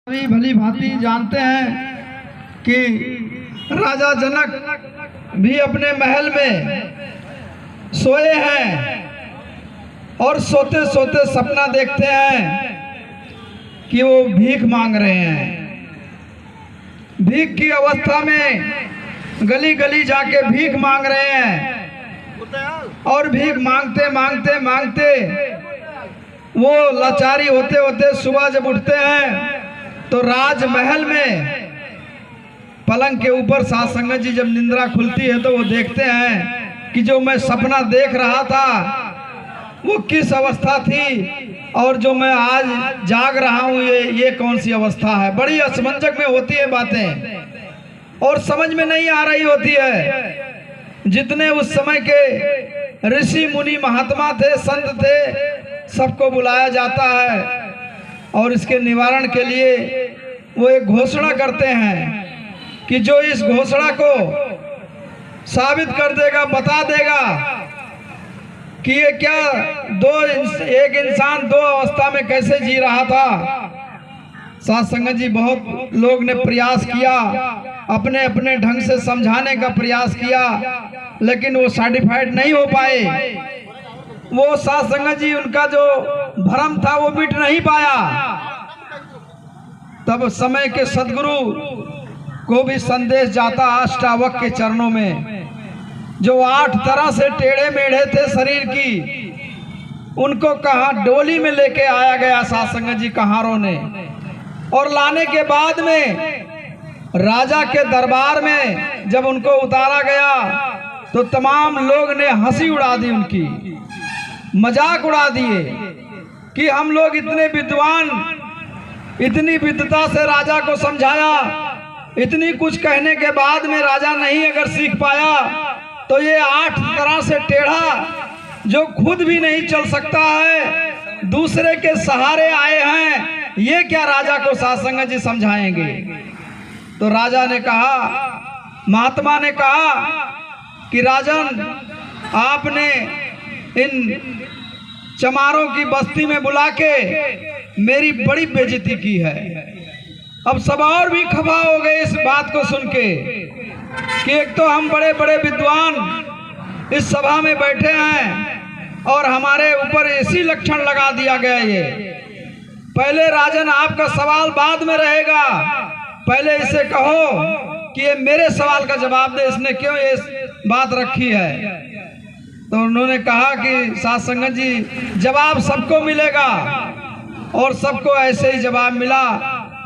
सभी भली भांति जानते हैं कि राजा जनक भी अपने महल में सोए हैं और सोते सोते सपना देखते हैं कि वो भीख मांग रहे हैं। भीख की अवस्था में गली गली जाके भीख मांग रहे हैं और भीख मांगते मांगते मांगते वो लाचारी होते होते सुबह जब उठते हैं तो राजमहल में पलंग के ऊपर साध संगत जी जब निंद्रा खुलती है तो वो देखते हैं कि जो मैं सपना देख रहा था वो किस अवस्था थी और जो मैं आज जाग रहा हूँ ये कौन सी अवस्था है। बड़ी असमंजस में होती है बातें और समझ में नहीं आ रही होती है। जितने उस समय के ऋषि मुनि महात्मा थे, संत थे, सबको बुलाया जाता है और इसके निवारण के लिए वो एक घोषणा करते हैं कि जो इस घोषणा को साबित कर देगा, बता देगा कि ये क्या एक इंसान दो अवस्था में कैसे जी रहा था। साध संगत जी बहुत लोग ने प्रयास किया, अपने अपने ढंग से समझाने का प्रयास किया, लेकिन वो सर्टिफाइड नहीं हो पाए। वो साध संगत जी उनका जो भ्रम था वो मिट नहीं पाया। तब समय के सदगुरु को भी संदेश जाता अष्टावक के चरणों में, जो 8 तरह से टेढ़े मेढ़े थे शरीर की, उनको कहाँ डोली में लेके आया गया साध संगत जी कहारों ने, और लाने के बाद में राजा के दरबार में जब उनको उतारा गया तो तमाम लोग ने हंसी उड़ा दी, उनकी मजाक उड़ा दिए कि हम लोग इतने विद्वान, इतनी विद्वता से राजा को समझाया, इतनी कुछ कहने के बाद में राजा नहीं अगर सीख पाया तो ये 8 तरह से टेढ़ा जो खुद भी नहीं चल सकता है, दूसरे के सहारे आए हैं, ये क्या राजा को साध संगत जी समझाएंगे। तो राजा ने कहा, महात्मा ने कहा कि राजन, आपने इन चमारों की बस्ती में बुला के मेरी बड़ी बेइज्जती की है। अब सब और भी खफा हो गए इस बात को सुन के कि एक तो हम बड़े बड़े विद्वान इस सभा में बैठे हैं और हमारे ऊपर ऐसी लक्षण लगा दिया गया। ये पहले राजन आपका सवाल बाद में रहेगा, पहले इसे कहो कि ये मेरे सवाल का जवाब दे, इसने क्यों ये बात रखी है। तो उन्होंने कहा कि साध संगत जी, जवाब सबको मिलेगा और सबको ऐसे ही जवाब मिला